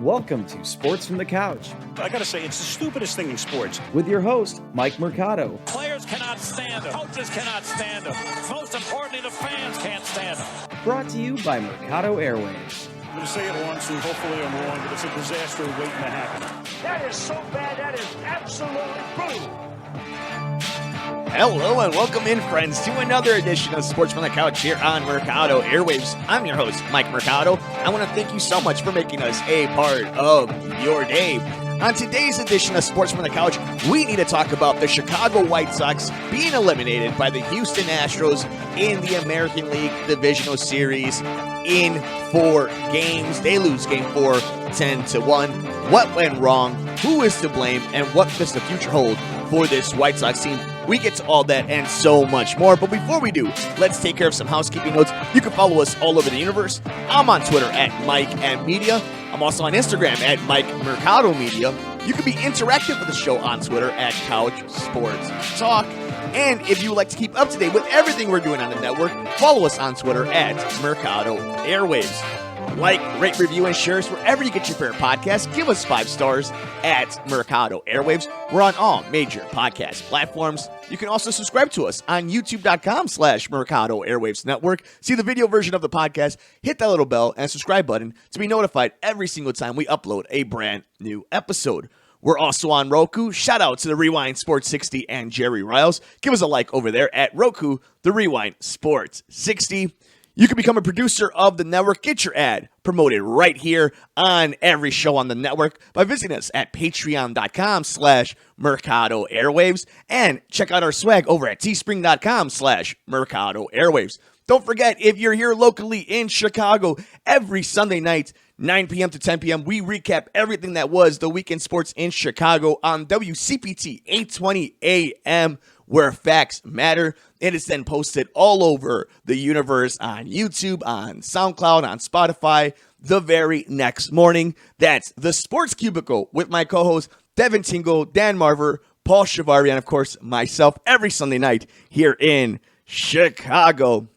Welcome to Sports from the Couch. I gotta say, it's the stupidest thing in sports. With your host, Mike Mercado. Players cannot stand him. Coaches cannot stand him. Most importantly, the fans can't stand him. Brought to you by Mercado Airwaves. I'm gonna say it once, and hopefully I'm wrong, but it's a disaster waiting to happen. That is so bad, that is absolutely brutal. Hello and welcome in, friends, to another edition of Sports from the Couch here on Mercado Airwaves. I'm your host, Mike Mercado. I want to thank you so much for making us a part of your day. On today's edition of Sports from the Couch, we need to talk about the Chicago White Sox being eliminated by the Houston Astros in the American League Divisional Series in 4 games. They lose Game 4, 10-1. What went wrong? Who is to blame? And what does the future hold for this White Sox team? We get to all that and so much more. But before we do, let's take care of some housekeeping notes. You can follow us all over the universe. I'm on Twitter at Mike M Media. I'm also on Instagram at Mike Mercado Media. You can be interactive with the show on Twitter at Couch Sports Talk. And if you would like to keep up to date with everything we're doing on the network, follow us on Twitter at Mercado Airwaves. Like, rate, review, and share us wherever you get your favorite podcasts. Give us 5 stars at Mercado Airwaves. We're on all major podcast platforms. You can also subscribe to us on youtube.com/Mercado Airwaves Network. See the video version of the podcast, hit that little bell and subscribe button to be notified every single time we upload a brand new episode. We're also on ROKU. Shout out to the Rewind Sports 60 and Jerry Riles. Give us a like over there at ROKU, the Rewind Sports 60. You can become a producer of the network. Get your ad promoted right here on every show on the network by visiting us at patreon.com/Mercado Airwaves and check out our swag over at teespring.com/Mercado Airwaves. Don't forget, if you're here locally in Chicago, every Sunday night, 9 p.m. to 10 p.m., we recap everything that was the weekend sports in Chicago on WCPT 820 AM, where facts matter. It is then posted all over the universe on YouTube, on SoundCloud, on Spotify the very next morning. That's the Sports Cubicle with my co-hosts Devin Tingle, Dan Marver, Paul Shivari, and of course myself every Sunday night here in Chicago.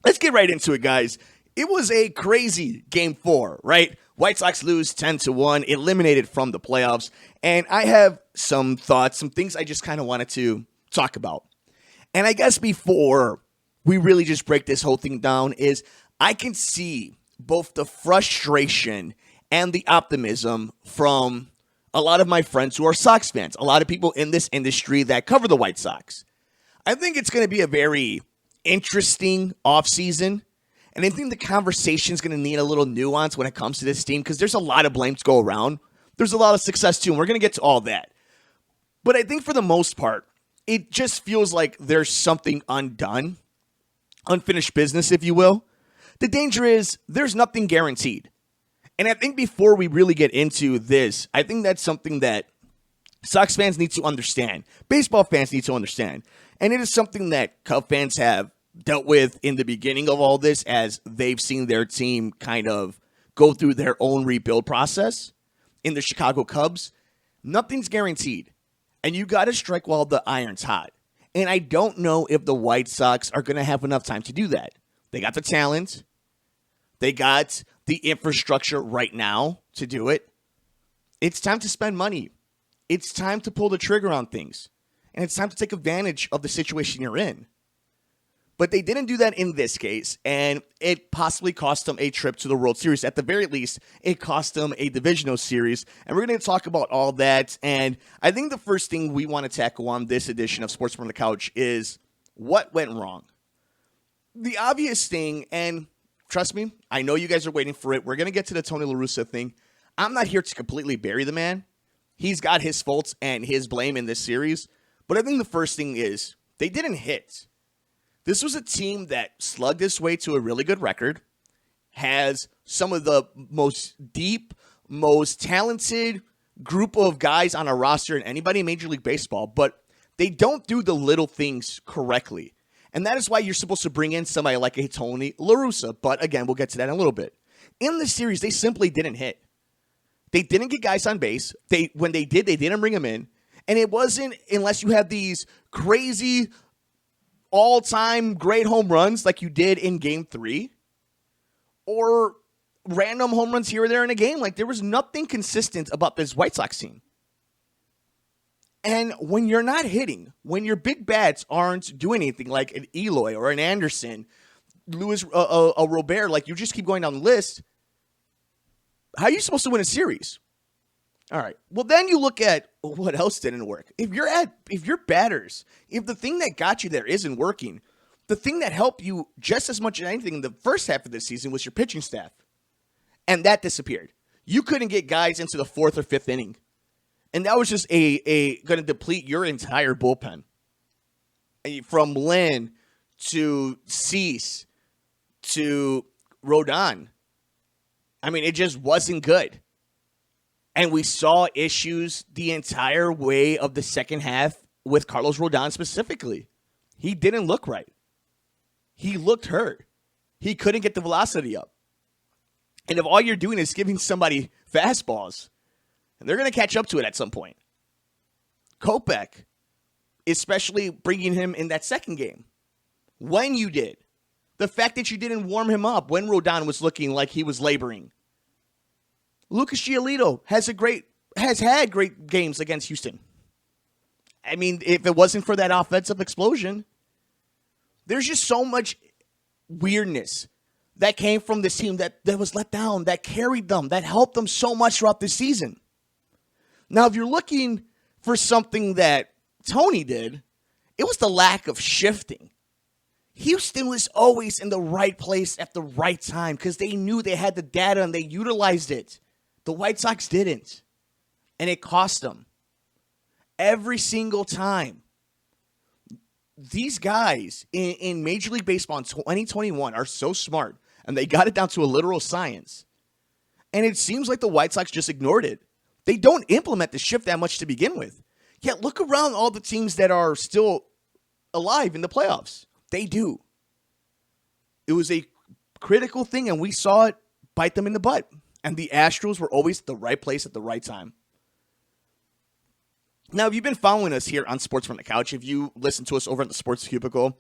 Let's get right into it, guys. It was a crazy Game 4, right? White Sox lose 10-1, eliminated from the playoffs. And I have some thoughts, some things I just kind of wanted to talk about. And I guess before we really just break this whole thing down is I can see both the frustration and the optimism from a lot of my friends who are Sox fans, a lot of people in this industry that cover the White Sox. I think it's going to be a very interesting offseason. And I think the conversation is going to need a little nuance when it comes to this team because there's a lot of blame to go around. There's a lot of success too, and we're going to get to all that. But I think for the most part, it just feels like there's something undone, unfinished business, if you will. The danger is there's nothing guaranteed. And I think before we really get into this, I think that's something that Sox fans need to understand. Baseball fans need to understand. And it is something that Cub fans have dealt with in the beginning of all this as they've seen their team kind of go through their own rebuild process in the Chicago Cubs. Nothing's guaranteed. And you got to strike while the iron's hot. And I don't know if the White Sox are going to have enough time to do that. They got the talent. They got the infrastructure right now to do it. It's time to spend money. It's time to pull the trigger on things. And it's time to take advantage of the situation you're in. But they didn't do that in this case, and it possibly cost them a trip to the World Series. At the very least, it cost them a divisional series, and we're going to talk about all that. And I think the first thing we want to tackle on this edition of Sports from the Couch is what went wrong. The obvious thing, and trust me, I know you guys are waiting for it. We're going to get to the Tony La Russa thing. I'm not here to completely bury the man. He's got his faults and his blame in this series. But I think the first thing is they didn't hit. This was a team that slugged its way to a really good record, has some of the most deep, most talented group of guys on a roster in anybody in Major League Baseball, but they don't do the little things correctly. And that is why you're supposed to bring in somebody like a Tony La Russa. But again, we'll get to that in a little bit. In this series, they simply didn't hit. They didn't get guys on base. When they did, they didn't bring them in. And it wasn't unless you had these crazy all-time great home runs like you did in Game 3 or random home runs here or there in a game. Like, there was nothing consistent about this White Sox team. And when you're not hitting, when your big bats aren't doing anything, like an Eloy or an Anderson, a Robert, like, you just keep going down the list, how are you supposed to win a series? All right. Well, then you look at what else didn't work. If your batters, if the thing that got you there isn't working, the thing that helped you just as much as anything in the first half of the season was your pitching staff. And that disappeared. You couldn't get guys into the 4th or 5th inning. And that was just going to deplete your entire bullpen. From Lynn to Cease to Rodon. I mean, it just wasn't good. And we saw issues the entire way of the second half with Carlos Rodon specifically. He didn't look right. He looked hurt. He couldn't get the velocity up. And if all you're doing is giving somebody fastballs, and they're going to catch up to it at some point. Kopech, especially bringing him in that second game. When you did. The fact that you didn't warm him up when Rodon was looking like he was laboring. Lucas Giolito has had great games against Houston. I mean, if it wasn't for that offensive explosion, there's just so much weirdness that came from this team that was let down, that carried them, that helped them so much throughout this season. Now, if you're looking for something that Tony did, it was the lack of shifting. Houston was always in the right place at the right time because they knew they had the data and they utilized it. The White Sox didn't. And it cost them. Every single time. These guys in Major League Baseball in 2021 are so smart, and they got it down to a literal science. And it seems like the White Sox just ignored it. They don't implement the shift that much to begin with. Yet look around all the teams that are still alive in the playoffs. They do. It was a critical thing, and we saw it bite them in the butt. And the Astros were always at the right place at the right time. Now, if you've been following us here on Sports from the Couch, if you listen to us over at the Sports Cubicle,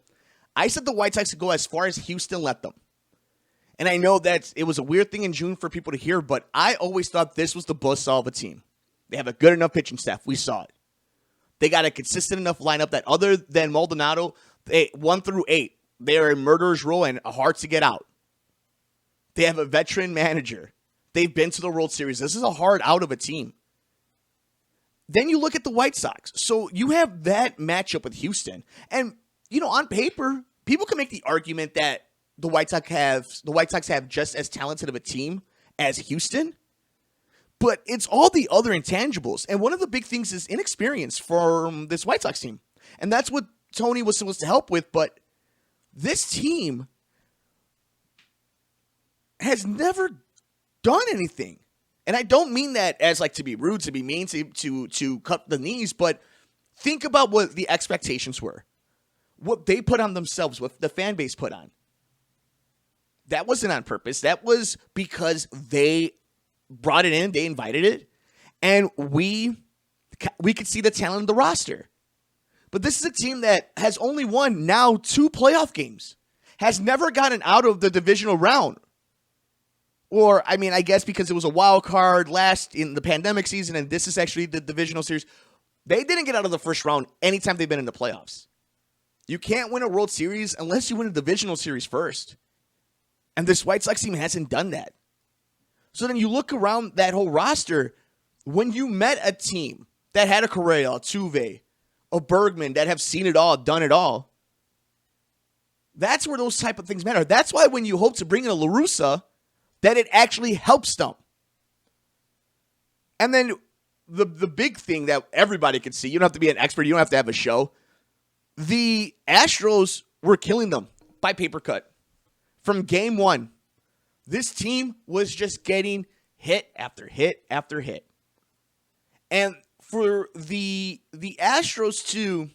I said the White Sox could go as far as Houston let them. And I know that it was a weird thing in June for people to hear, but I always thought this was the buzzsaw of a team. They have a good enough pitching staff. We saw it. They got a consistent enough lineup that other than Maldonado, 1 through 8, they are a murderer's row and hard to get out. They have a veteran manager. They've been to the World Series. This is a hard out of a team. Then you look at the White Sox. So you have that matchup with Houston. And, on paper, people can make the argument that the White Sox have just as talented of a team as Houston. But it's all the other intangibles. And one of the big things is inexperience from this White Sox team. And that's what Tony was supposed to help with. But this team has never done anything. And I don't mean that as like to be rude, to be mean, to cut the knees, but think about what the expectations were. What they put on themselves, what the fan base put on. That wasn't on purpose. That was because they brought it in, they invited it, and we could see the talent in the roster. But this is a team that has only won now 2 playoff games, has never gotten out of the divisional round. Or, I mean, I guess because it was a wild card last in the pandemic season, and this is actually the divisional series. They didn't get out of the first round anytime they've been in the playoffs. You can't win a World Series unless you win a divisional series first. And this White Sox team hasn't done that. So then you look around that whole roster. When you met a team that had a Correa, a Tuve, a Bergman, that have seen it all, done it all, that's where those type of things matter. That's why when you hope to bring in a La Russa, that it actually helps them. And then the big thing that everybody can see, you don't have to be an expert, you don't have to have a show. The Astros were killing them by paper cut. From game 1, this team was just getting hit after hit after hit. And for the Astros to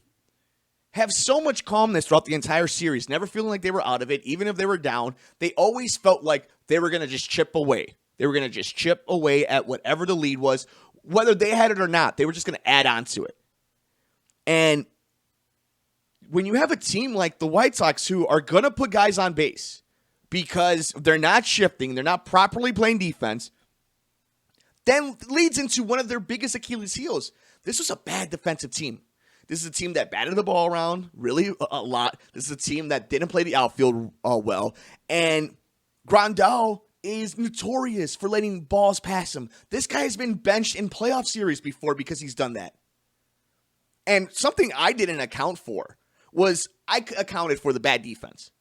have so much calmness throughout the entire series, never feeling like they were out of it, even if they were down, they always felt like they were going to just chip away. They were going to just chip away at whatever the lead was, whether they had it or not. They were just going to add on to it. And when you have a team like the White Sox who are going to put guys on base because they're not shifting, they're not properly playing defense, then leads into one of their biggest Achilles heels. This was a bad defensive team. This is a team that batted the ball around really a lot. This is a team that didn't play the outfield well. And Grandal is notorious for letting balls pass him. This guy has been benched in playoff series before because he's done that. And something I didn't account for was I accounted for the bad defense.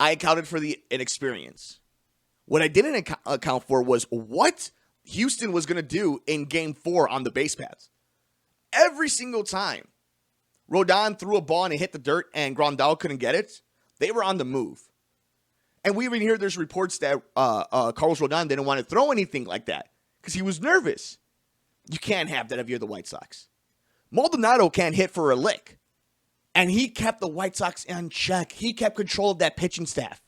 I accounted for the inexperience. What I didn't account for was what Houston was going to do in Game 4 on the base paths. Every single time Rodon threw a ball and it hit the dirt and Grandal couldn't get it, they were on the move. And we even hear there's reports that Carlos Rodon didn't want to throw anything like that because he was nervous. You can't have that if you're the White Sox. Maldonado can't hit for a lick. And he kept the White Sox in check. He kept control of that pitching staff.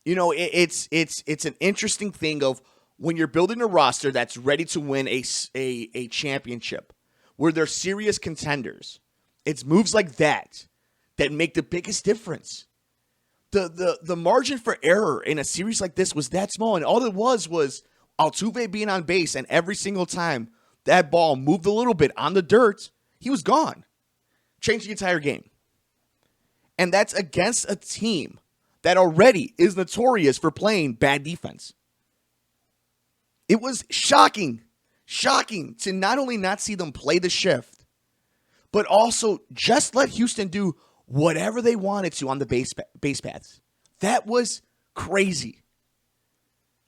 You know, it's an interesting thing of when you're building a roster that's ready to win a championship, where they're serious contenders. It's moves like that that make the biggest difference. The margin for error in a series like this was that small, and all it was Altuve being on base, and every single time that ball moved a little bit on the dirt, he was gone. Changed the entire game. And that's against a team that already is notorious for playing bad defense. It was shocking to not only not see them play the shift, but also just let Houston do whatever they wanted to on the base paths. That was crazy.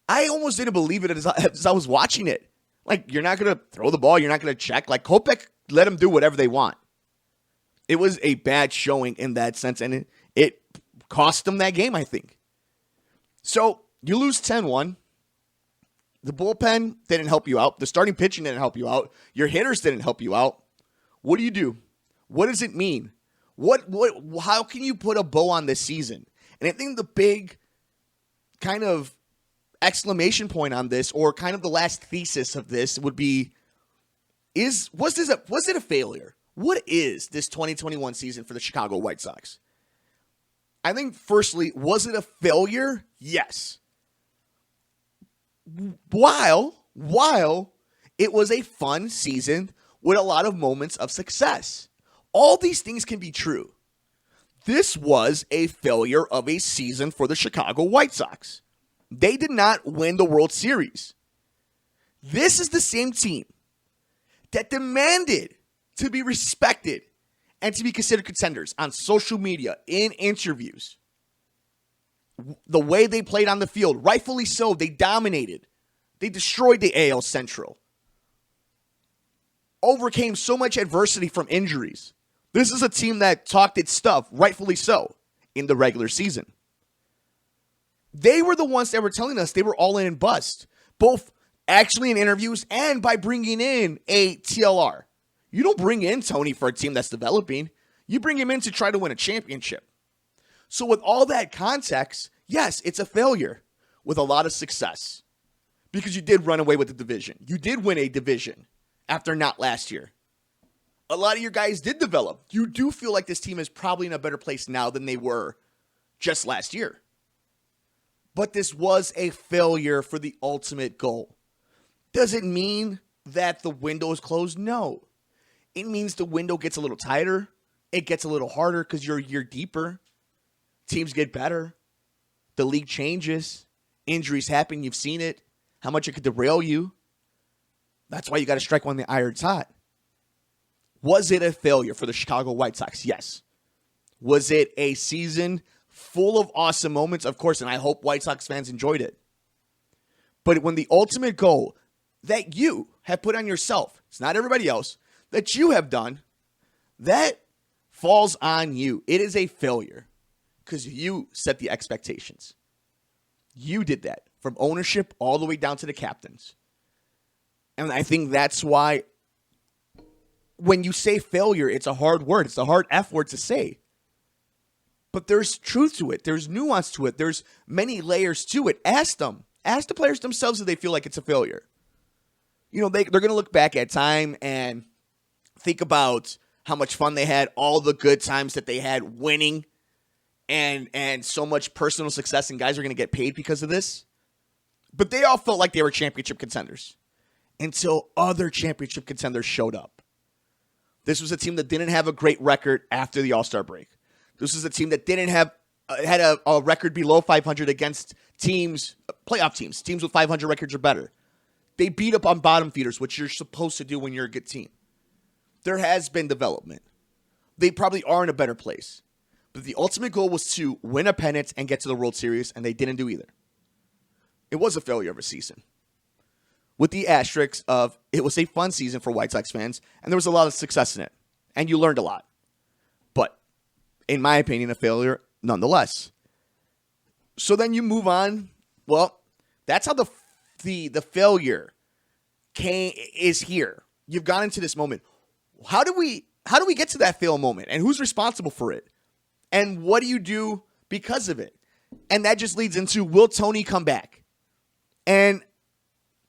I almost didn't believe it as I was watching it. Like, you're not going to throw the ball. You're not going to check. Like, Kopech let them do whatever they want. It was a bad showing in that sense, and it cost them that game, I think. So, you lose 10-1. The bullpen didn't help you out. The starting pitching didn't help you out. Your hitters didn't help you out. What do? What does it mean? How can you put a bow on this season? And I think the big kind of exclamation point on this, or kind of the last thesis of this, would be, was it a failure? What is this 2021 season for the Chicago White Sox? I think, firstly, was it a failure? Yes. While it was a fun season with a lot of moments of success. All these things can be true. This was a failure of a season for the Chicago White Sox. They did not win the World Series. This is the same team that demanded to be respected and to be considered contenders on social media, in interviews. The way they played on the field, rightfully so, they dominated. They destroyed the AL Central. Overcame so much adversity from injuries. This is a team that talked its stuff, rightfully so, in the regular season. They were the ones that were telling us they were all in and bust, both actually in interviews and by bringing in a TLR. You don't bring in Tony for a team that's developing. You bring him in to try to win a championship. So with all that context, yes, it's a failure with a lot of success. Because you did run away with the division. You did win a division after not last year. A lot of your guys did develop. You do feel like this team is probably in a better place now than they were just last year. But this was a failure for the ultimate goal. Does it mean that the window is closed? No. It means the window gets a little tighter. It gets a little harder because you're a year deeper. Teams get better. The league changes. Injuries happen. You've seen it. How much it could derail you. That's why you got to strike when the iron's hot. Was it a failure for the Chicago White Sox? Yes. Was it a season full of awesome moments? Of course, and I hope White Sox fans enjoyed it. But when the ultimate goal that you have put on yourself, it's not everybody else, that you have done, that falls on you. It is a failure because you set the expectations. You did that from ownership all the way down to the captains. And I think that's why when you say failure, it's a hard word. It's a hard F word to say. But there's truth to it. There's nuance to it. There's many layers to it. Ask them. Ask the players themselves if they feel like it's a failure. You know, they're going to look back at time and think about how much fun they had, all the good times that they had winning, and so much personal success, and guys are going to get paid because of this. But they all felt like they were championship contenders until other championship contenders showed up. This was a team that didn't have a great record after the All-Star break. This was a team that didn't have had a record below 500 against teams, playoff teams with 500 records or better. They beat up on bottom feeders, which you're supposed to do when you're a good team. There has been development. They probably are in a better place. But the ultimate goal was to win a pennant and get to the World Series, and they didn't do either. It was a failure of a season. With the asterisk of it was a fun season for White Sox fans, and there was a lot of success in it. And you learned a lot. But, in my opinion, a failure nonetheless. So then you move on. Well, that's how the failure is here. You've gone into this moment. How do we get to that fail moment? And who's responsible for it? And what do you do because of it? And that just leads into, will Tony come back? And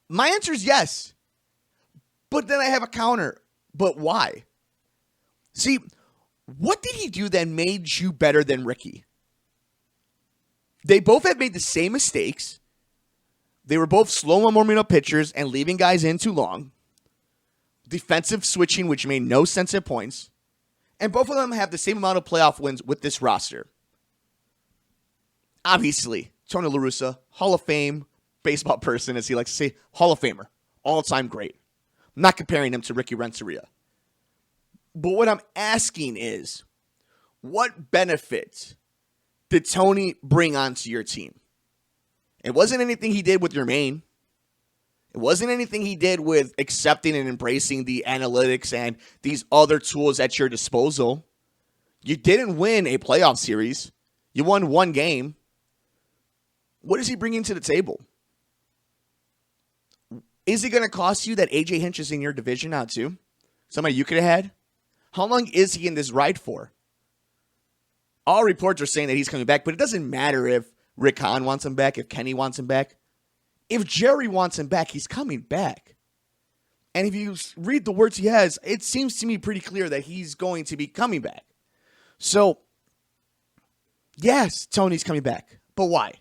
my answer is yes. But then I have a counter. But why? See, what did he do that made you better than Ricky? They both had made the same mistakes. They were both slow on warming up pitchers and leaving guys in too long. Defensive switching, which made no sense at points. And both of them have the same amount of playoff wins with this roster. Obviously, Tony La Russa, Hall of Fame baseball person, as he likes to say, Hall of Famer. All-time great. I'm not comparing him to Ricky Renteria. But what I'm asking is, what benefit did Tony bring onto your team? It wasn't anything he did with your main. It wasn't anything he did with accepting and embracing the analytics and these other tools at your disposal. You didn't win a playoff series. You won one game. What is he bringing to the table? Is it going to cost you that A.J. Hinch is in your division now too? Somebody you could have had? How long is he in this ride for? All reports are saying that he's coming back, but it doesn't matter if Rick Hahn wants him back, if Kenny wants him back. If Jerry wants him back, he's coming back. And if you read the words he has, it seems to me pretty clear that he's going to be coming back. So, yes, Tony's coming back. But why?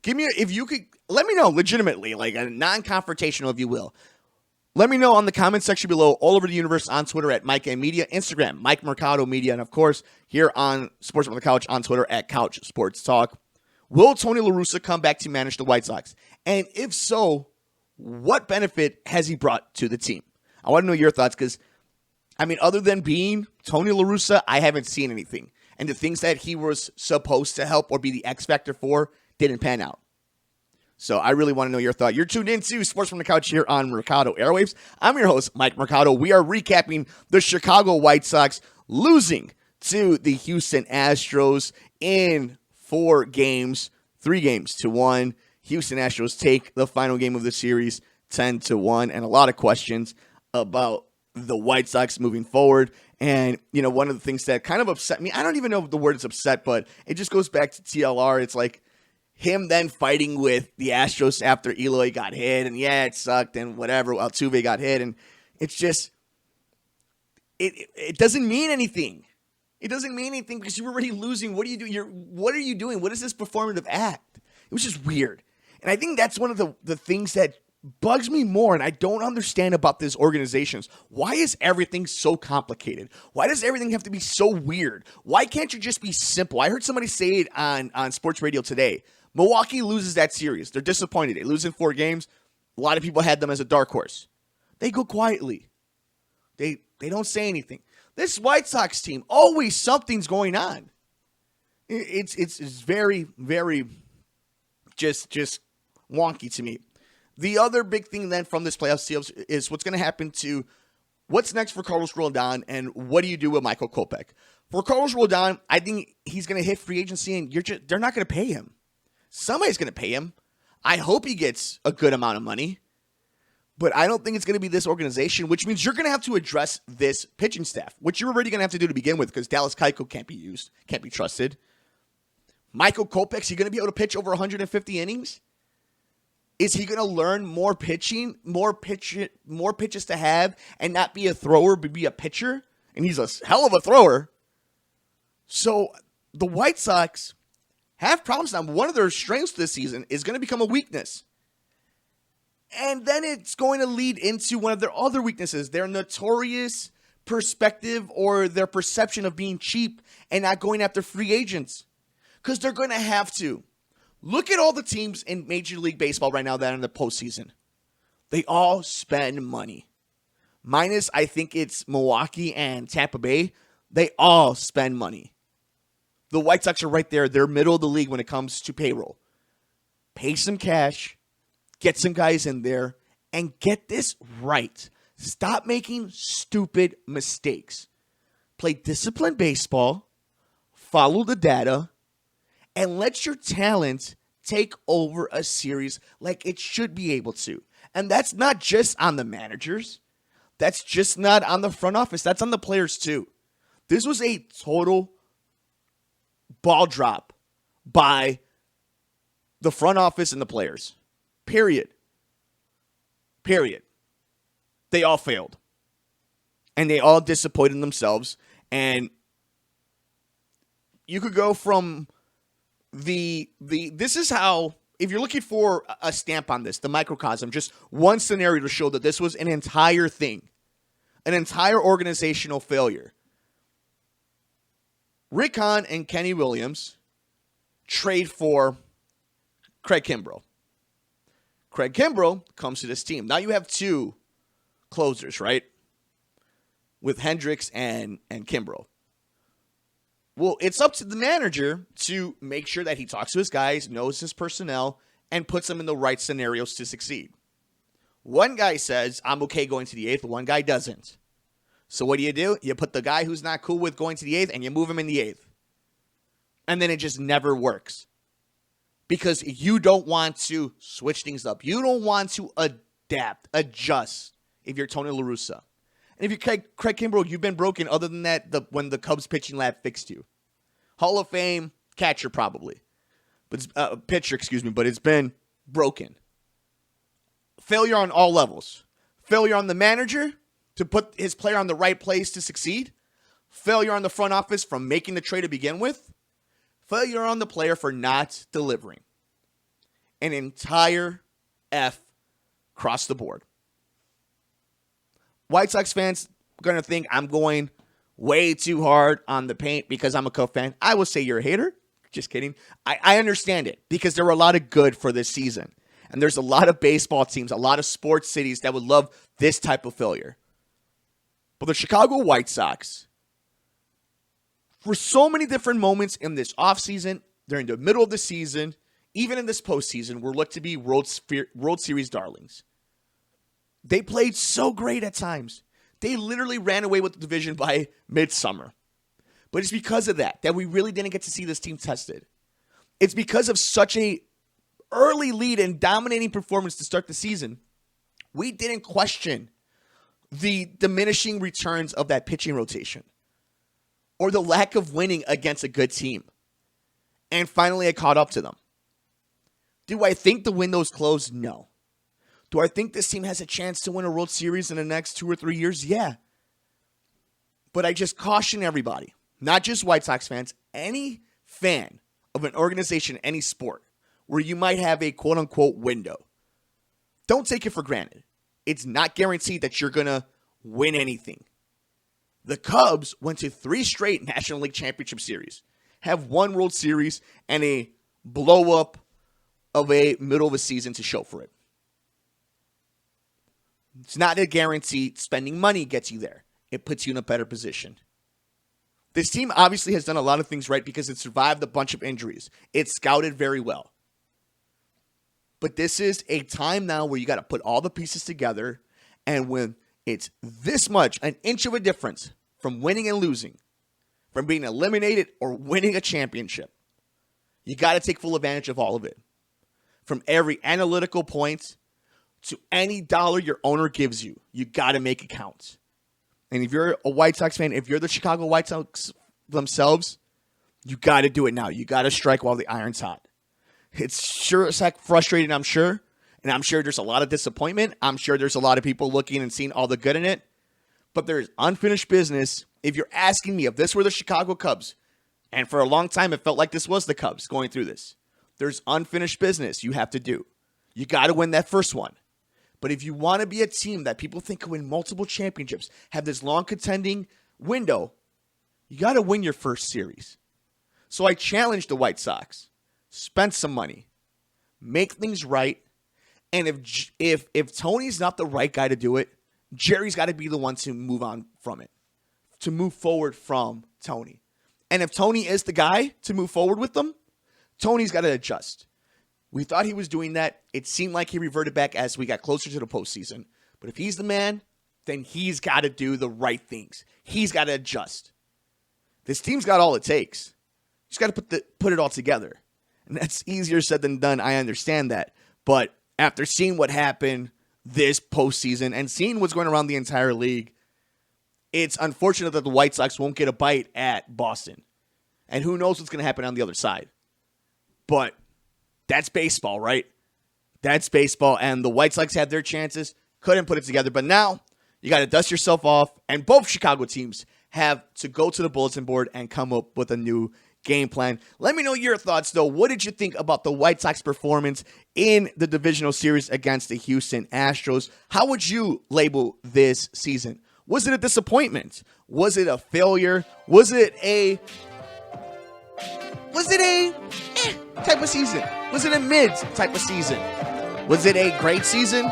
If you could, let me know legitimately, like a non-confrontational, if you will. Let me know on the comment section below, all over the universe, on Twitter at Mike M Media, Instagram, Mike Mercado Media, and of course, here on Sports from the Couch on Twitter at Couch Sports Talk. Will Tony La Russa come back to manage the White Sox? And if so, what benefit has he brought to the team? I want to know your thoughts because, I mean, other than being Tony La Russa, I haven't seen anything. And the things that he was supposed to help or be the X factor for didn't pan out. So I really want to know your thought. You're tuned into Sports from the Couch here on Mercado Airwaves. I'm your host, Mike Mercado. We are recapping the Chicago White Sox losing to the Houston Astros in 4 games, 3 games to 1. Houston Astros take the final game of the series 10-1, and a lot of questions about the White Sox moving forward. And, you know, one of the things that kind of upset me, I don't even know if the word is upset, but it just goes back to TLR. It's like him then fighting with the Astros after Eloy got hit, and yeah, it sucked, and whatever, Altuve got hit, and it's just, it doesn't mean anything. It doesn't mean anything because you're already losing. What do you do? What are you doing? What is this performative act? It was just weird. And I think that's one of the things that bugs me more, and I don't understand about these organizations. Why is everything so complicated? Why does everything have to be so weird? Why can't you just be simple? I heard somebody say it on sports radio today. Milwaukee loses that series. They're disappointed. They lose in 4 games. A lot of people had them as a dark horse. They go quietly. They don't say anything. This White Sox team, always something's going on. It's very, very just wonky to me. The other big thing then from this playoff series is what's going to happen to what's next for Carlos Rodon and what do you do with Michael Kopech? For Carlos Rodon, I think he's going to hit free agency and they're not going to pay him. Somebody's going to pay him. I hope he gets a good amount of money. But I don't think it's going to be this organization, which means you're going to have to address this pitching staff, which you're already going to have to do to begin with because Dallas Keuchel can't be used, can't be trusted. Michael Kopech, is he going to be able to pitch over 150 innings? Is he going to learn more pitching, more pitches to have, and not be a thrower, but be a pitcher? And he's a hell of a thrower. So the White Sox have problems now. One of their strengths this season is going to become a weakness. And then it's going to lead into one of their other weaknesses, their notorious perspective or their perception of being cheap and not going after free agents. Because they're going to have to. Look at all the teams in Major League Baseball right now that are in the postseason. They all spend money. Minus, I think it's Milwaukee and Tampa Bay. They all spend money. The White Sox are right there. They're middle of the league when it comes to payroll. Pay some cash, get some guys in there, and get this right. Stop making stupid mistakes. Play disciplined baseball, follow the data, and let your talent take over a series like it should be able to. And that's not just on the managers. That's just not on the front office. That's on the players too. This was a total ball drop by the front office and the players. Period. They all failed. And they all disappointed themselves. And you could go from this is how, if you're looking for a stamp on this, the microcosm, just one scenario to show that this was an entire thing, an entire organizational failure. Rick Hahn and Kenny Williams trade for Craig Kimbrell. Craig Kimbrell comes to this team. Now you have two closers, right? With Hendricks and Kimbrell. Well, it's up to the manager to make sure that he talks to his guys, knows his personnel, and puts them in the right scenarios to succeed. One guy says, I'm okay going to the eighth. One guy doesn't. So what do? You put the guy who's not cool with going to the eighth, and you move him in the eighth. And then it just never works. Because you don't want to switch things up. You don't want to adjust if you're Tony La Russa. And if you're Craig Kimbrell, you've been broken other than that when the Cubs pitching lab fixed you. Hall of Fame catcher probably. But pitcher, but it's been broken. Failure on all levels. Failure on the manager to put his player on the right place to succeed. Failure on the front office from making the trade to begin with. Failure on the player for not delivering. An entire F across the board. White Sox fans are going to think I'm going way too hard on the paint because I'm a Cub fan. I will say you're a hater. Just kidding. I understand it because there were a lot of good for this season. And there's a lot of baseball teams, a lot of sports cities that would love this type of failure. But the Chicago White Sox, for so many different moments in this offseason, during the middle of the season, even in this postseason, were looked to be World Series darlings. They played so great at times. They literally ran away with the division by midsummer. But it's because of that we really didn't get to see this team tested. It's because of such a early lead and dominating performance to start the season. We didn't question the diminishing returns of that pitching rotation or the lack of winning against a good team. And finally, I caught up to them. Do I think the window's closed? No. Do I think this team has a chance to win a World Series in the next 2 or 3 years? Yeah. But I just caution everybody, not just White Sox fans, any fan of an organization, any sport, where you might have a quote-unquote window. Don't take it for granted. It's not guaranteed that you're going to win anything. The Cubs went to 3 straight National League Championship Series, have 1 World Series, and a blow-up of a middle of a season to show for it. It's not a guarantee. Spending money gets you there. It puts you in a better position. This team obviously has done a lot of things right because it survived a bunch of injuries. It scouted very well. But this is a time now where you got to put all the pieces together. And when it's this much, an inch of a difference from winning and losing, from being eliminated or winning a championship, you got to take full advantage of all of it. From every analytical point to any dollar your owner gives you, you got to make it count. And if you're a White Sox fan, if you're the Chicago White Sox themselves, you got to do it now. You got to strike while the iron's hot. It's sure as heck frustrating, I'm sure. And I'm sure there's a lot of disappointment. I'm sure there's a lot of people looking and seeing all the good in it. But there's unfinished business. If you're asking me if this were the Chicago Cubs And for a long time, it felt like this was the Cubs going through this. There's unfinished business you have to do. You got to win that first one. But if you want to be a team that people think can win multiple championships, have this long contending window, you got to win your first series. So I challenged the White Sox. Spend some money. Make things right. And if Tony's not the right guy to do it, Jerry's got to be the one to move on from it. To move forward from Tony. And if Tony is the guy to move forward with them, Tony's got to adjust. We thought he was doing that. It seemed like he reverted back as we got closer to the postseason. But if he's the man, then he's got to do the right things. He's got to adjust. This team's got all it takes. Just got to put it all together. And that's easier said than done. I understand that. But after seeing what happened this postseason and seeing what's going around the entire league, it's unfortunate that the White Sox won't get a bite at Boston. And who knows what's going to happen on the other side. But that's baseball, right? That's baseball. And the White Sox had their chances, couldn't put it together. But now you got to dust yourself off. And both Chicago teams have to go to the bulletin board and come up with a new game plan. Let me know your thoughts, though. What did you think about the White Sox performance in the divisional series against the Houston Astros? How would you label this season? Was it a disappointment? Was it a failure? Was it a type of season? Was it a mid type of season? Was it a great season?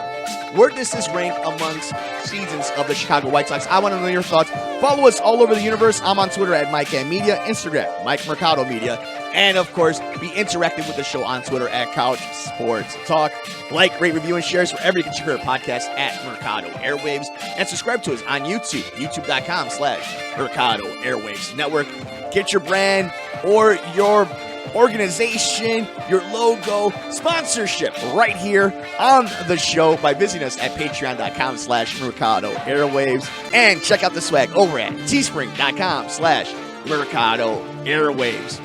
Where does this rank amongst seasons of the Chicago White Sox? I want to know your thoughts. Follow us all over the universe. I'm on Twitter at MikeMedia, Instagram, Mike Mercado Media, and of course, be interactive with the show on Twitter at Couch Sports Talk. Like, rate, review, and share us wherever you get your favorite podcast at Mercado Airwaves, and subscribe to us on YouTube, youtube.com/Mercado Airwaves Network. Get your brand or your organization, your logo, sponsorship right here on the show by visiting us at patreon.com/Mercado Airwaves, and check out the swag over at teespring.com/Mercado Airwaves.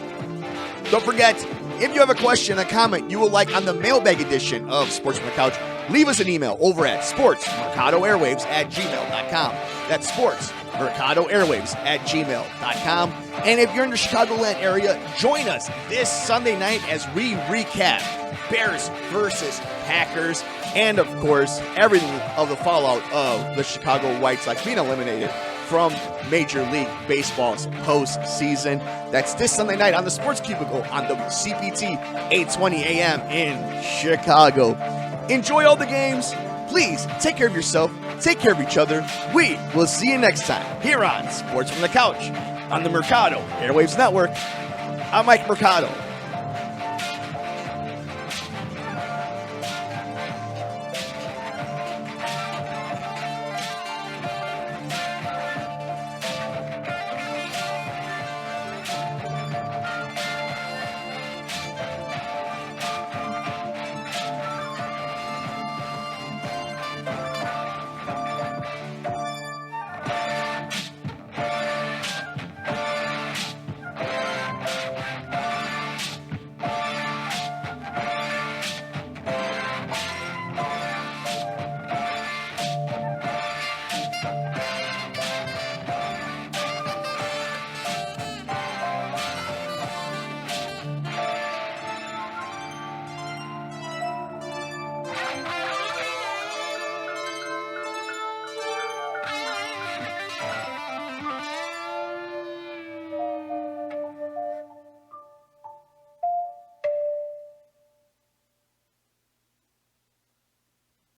Don't forget, if you have a question, a comment you would like on the mailbag edition of Sports from the Couch, leave us an email over at sportsmercadoairwaves@gmail.com. That's sportsmercadoairwaves@gmail.com. And if you're in the Chicagoland area, join us this Sunday night as we recap Bears versus Packers, and of course, everything of the fallout of the Chicago White Sox being eliminated from Major League Baseball's postseason. That's this Sunday night on the Sports Cubicle on WCPT 820 AM in Chicago. Enjoy all the games. Please take care of yourself. Take care of each other. We will see you next time here on Sports from the Couch on the Mercado Airwaves Network. I'm Mike Mercado.